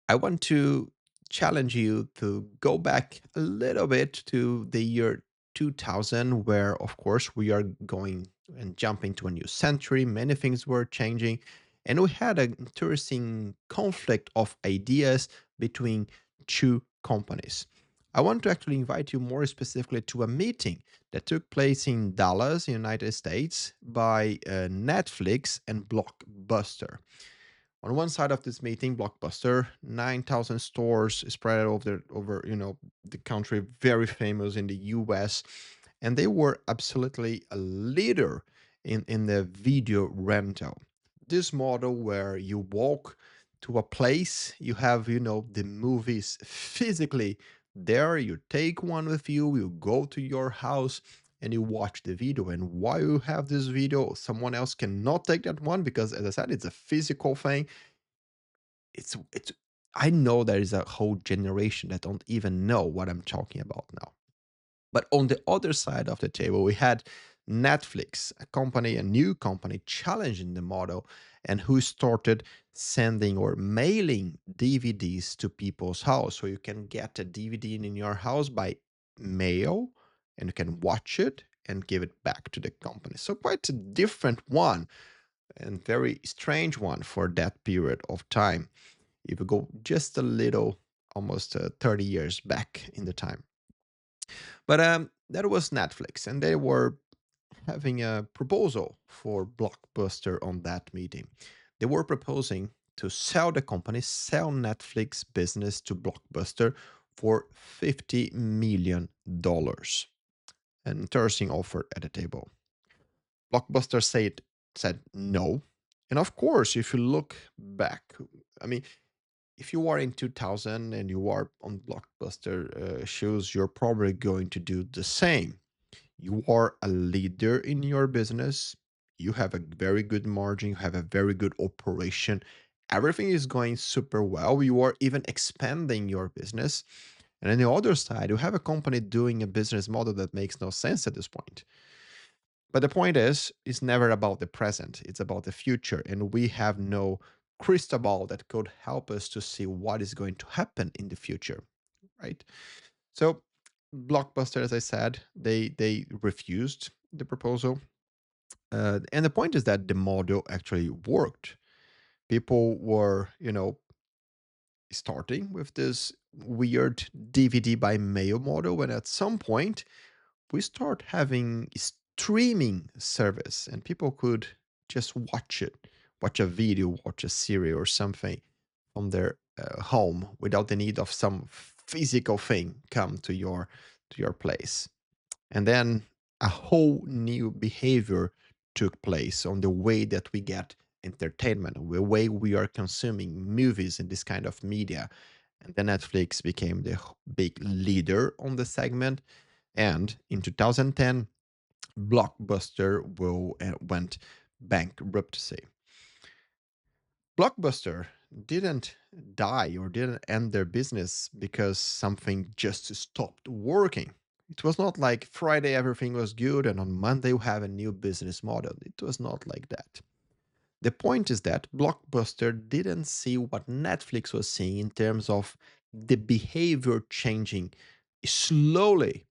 I want to challenge you to go back a little bit to the year 2000, where, of course, we are going and jumping to a new century. Many things were changing, and we had an interesting conflict of ideas between two companies. I want to actually invite you more specifically to a meeting that took place in Dallas, United States, by Netflix and Blockbuster. On one side of this meeting, Blockbuster, 9,000 stores spread over the country, very famous in the US, and they were absolutely a leader in the video rental. This model where you walk to a place, you have the movies physically there, you take one with you, you go to your house and you watch the video. And while you have this video, someone else cannot take that one because, as I said, it's a physical thing. It's I know there is a whole generation that don't even know what I'm talking about now. But on the other side of the table, we had Netflix, a new company challenging the model and who started sending or mailing DVDs to people's house. So you can get a DVD in your house by mail and you can watch it and give it back to the company. So quite a different one and very strange one for that period of time if you go just a little, almost 30 years back in the time. But that was Netflix, and they were having a proposal for Blockbuster on that meeting. They were proposing to sell the company, sell Netflix business to Blockbuster for $50 million. An interesting offer at the table. Blockbuster said no. And of course, if you look back, I mean, if you are in 2000 and you are on Blockbuster shoes, you're probably going to do the same. You are a leader in your business. You have a very good margin. You have a very good operation. Everything is going super well. You are even expanding your business. And on the other side, you have a company doing a business model that makes no sense at this point. But the point is, it's never about the present, it's about the future. And we have no crystal ball that could help us to see what is going to happen in the future, right? So, Blockbuster, as I said, they refused the proposal. And the point is that the model actually worked. People were, starting with this weird DVD by mail model. And at some point, we start having streaming service and people could just watch it, watch a video, watch a series or something from their home without the need of some physical thing come to your place. And then a whole new behavior took place on the way that we get entertainment, the way we are consuming movies and this kind of media. And then Netflix became the big leader on the segment. And in 2010, Blockbuster went bankruptcy. Blockbuster didn't die or didn't end their business because something just stopped working. It was not like Friday everything was good and on Monday we have a new business model. It was not like that. The point is that Blockbuster didn't see what Netflix was seeing in terms of the behavior changing slowly,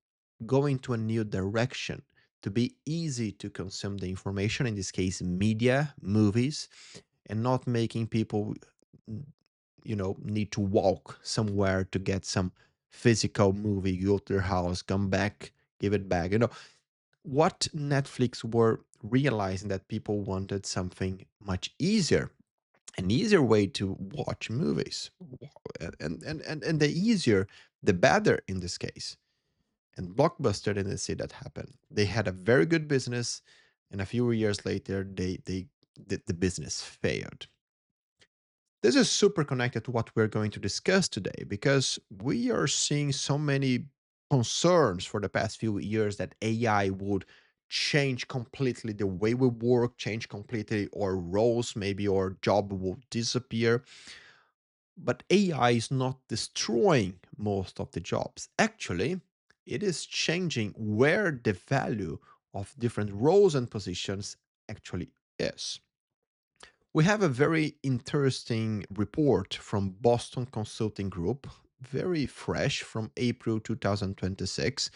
going to a new direction to be easy to consume the information, in this case, media, movies, and not making people, need to walk somewhere to get some physical movie, go to their house, come back, give it back. What Netflix were realizing that people wanted something much easier, an easier way to watch movies. And the easier, the better in this case. And Blockbuster didn't see that happen. They had a very good business, and a few years later, the business failed. This is super connected to what we're going to discuss today because we are seeing so many concerns for the past few years that AI would change completely the way we work, change completely our roles, maybe our job will disappear. But AI is not destroying most of the jobs. Actually, it is changing where the value of different roles and positions actually is. We have a very interesting report from Boston Consulting Group, very fresh from April 2026,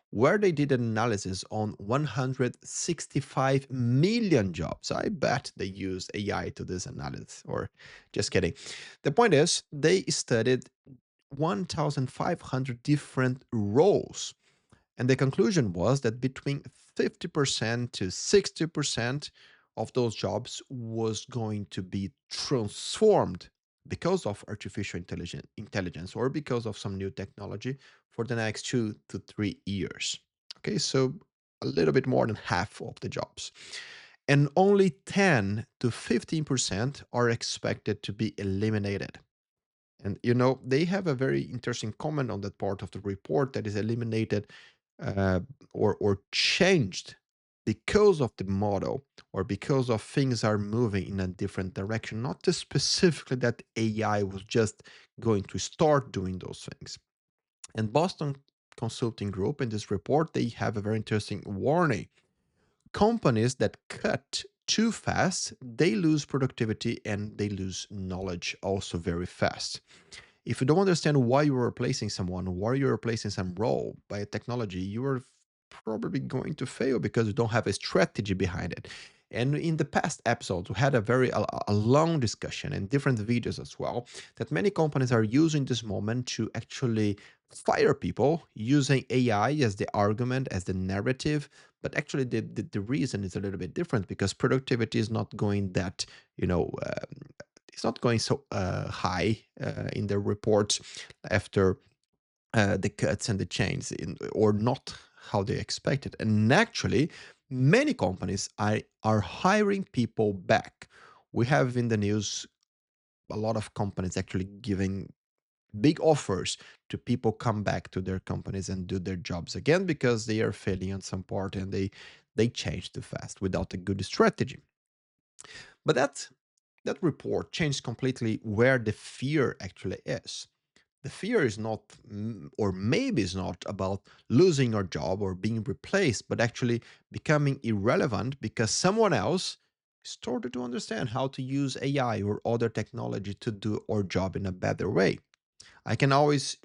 where they did an analysis on 165 million jobs. I bet they used AI to this analysis, or just kidding. The point is, they studied 1,500 different roles, and the conclusion was that between 50% to 60% of those jobs was going to be transformed because of intelligence or because of some new technology for the next 2 to 3 years. Okay, so a little bit more than half of the jobs. And only 10 to 15% are expected to be eliminated. And they have a very interesting comment on that part of the report that is eliminated or changed because of the model or because of things are moving in a different direction. Not just specifically that AI was just going to start doing those things. And Boston Consulting Group in this report, they have a very interesting warning. Companies that cut too fast, they lose productivity and they lose knowledge also very fast. If you don't understand why you're replacing someone, why you're replacing some role by a technology, you are probably going to fail because you don't have a strategy behind it. And in the past episodes, we had a long discussion and different videos as well that many companies are using this moment to actually fire people using AI as the argument, as the narrative. But actually, the reason is a little bit different because productivity is not going that, it's not going so high in the reports after the cuts and the change, or not how they expected. And actually, many companies are hiring people back. We have in the news a lot of companies actually giving big offers to people come back to their companies and do their jobs again because they are failing on some part and they change too fast without a good strategy. But that report changed completely where the fear actually is. The fear is not, or maybe is not about losing your job or being replaced, but actually becoming irrelevant because someone else started to understand how to use AI or other technology to do our job in a better way. I can always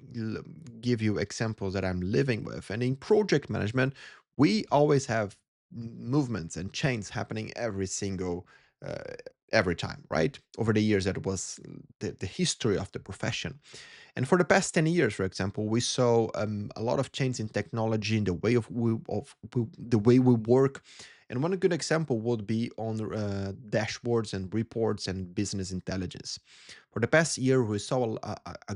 give you examples that I'm living with. And in project management, we always have movements and change happening uh, every time, right? Over the years, that was the history of the profession. And for the past 10 years, for example, we saw a lot of change in technology in the way the way we work. And one good example would be on dashboards and reports and business intelligence. For the past year, we saw a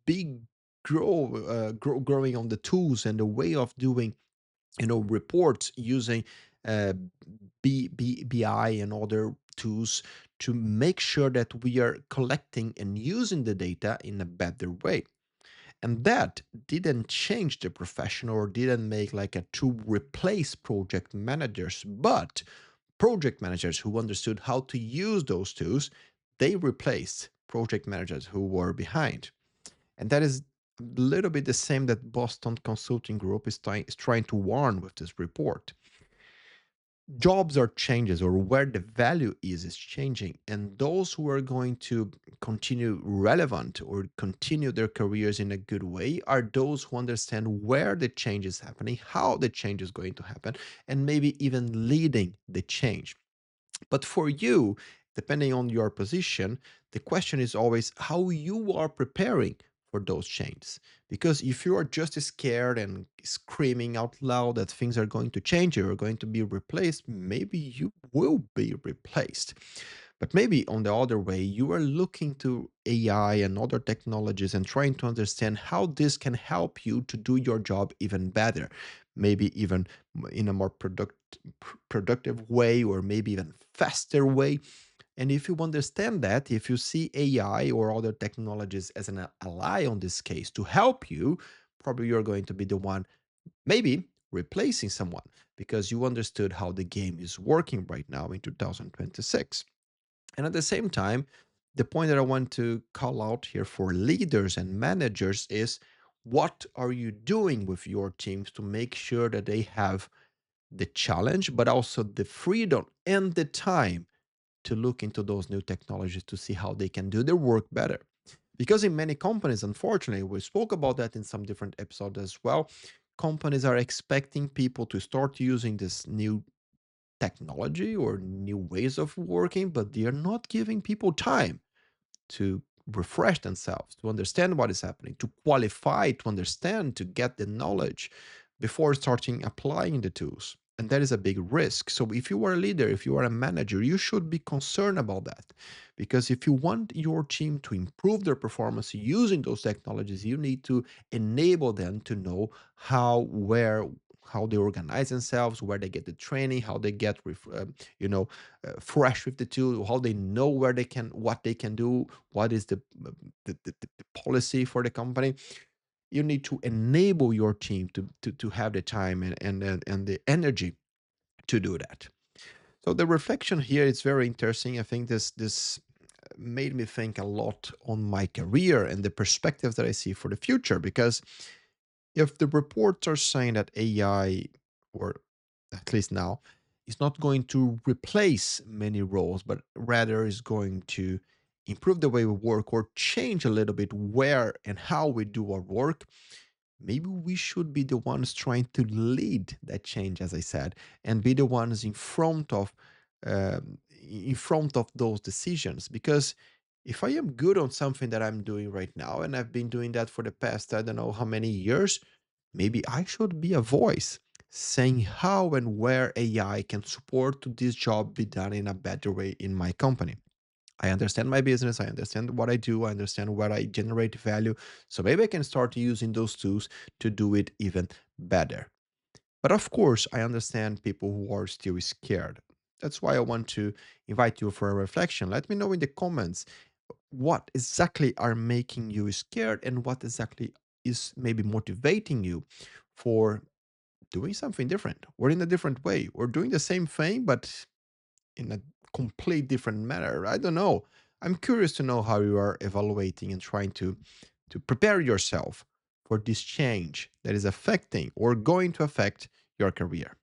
big growing on the tools and the way of doing reports using uh, BI and other tools to make sure that we are collecting and using the data in a better way. And that didn't change the profession or didn't make like a to replace project managers, but project managers who understood how to use those tools, they replaced project managers who were behind. And that is a little bit the same that Boston Consulting Group is trying to warn with this report. Jobs are changes, or where the value is changing, and those who are going to continue relevant or continue their careers in a good way are those who understand where the change is happening, how the change is going to happen, and maybe even leading the change. But for you, depending on your position, the question is always how you are preparing for those changes. Because if you are just scared and screaming out loud that things are going to change, you're going to be replaced, maybe you will be replaced. But maybe on the other way, you are looking to AI and other technologies and trying to understand how this can help you to do your job even better, maybe even in a more productive way, or maybe even faster way. And if you understand that, if you see AI or other technologies as an ally on this case to help you, probably you're going to be the one maybe replacing someone because you understood how the game is working right now in 2026. And at the same time, the point that I want to call out here for leaders and managers is what are you doing with your teams to make sure that they have the challenge, but also the freedom and the time to look into those new technologies to see how they can do their work better. Because in many companies, unfortunately, we spoke about that in some different episodes as well, companies are expecting people to start using this new technology or new ways of working, but they are not giving people time to refresh themselves, to understand what is happening, to qualify, to understand, to get the knowledge before starting applying the tools. And that is a big risk. So, if you are a leader, if you are a manager, you should be concerned about that. Because if you want your team to improve their performance using those technologies, you need to enable them to know how, where, how they organize themselves, where they get the training, how they get, you know, fresh with the tool, how they know where they can, what they can do, what is the policy for the company. You need to enable your team to have the time and the energy to do that. So the reflection here is very interesting. I think this made me think a lot on my career and the perspectives that I see for the future. Because if the reports are saying that AI, or at least now, is not going to replace many roles, but rather is going to improve the way we work or change a little bit where and how we do our work, maybe we should be the ones trying to lead that change, as I said, and be the ones in front of those decisions. Because if I am good on something that I'm doing right now, and I've been doing that for the past, I don't know how many years, maybe I should be a voice saying how and where AI can support to this job be done in a better way in my company. I understand my business. I understand what I do. I understand where I generate value. So maybe I can start using those tools to do it even better. But of course, I understand people who are still scared. That's why I want to invite you for a reflection. Let me know in the comments what exactly are making you scared and what exactly is maybe motivating you for doing something different or in a different way or doing the same thing but in a complete different manner. I don't know. I'm curious to know how you are evaluating and trying to prepare yourself for this change that is affecting or going to affect your career.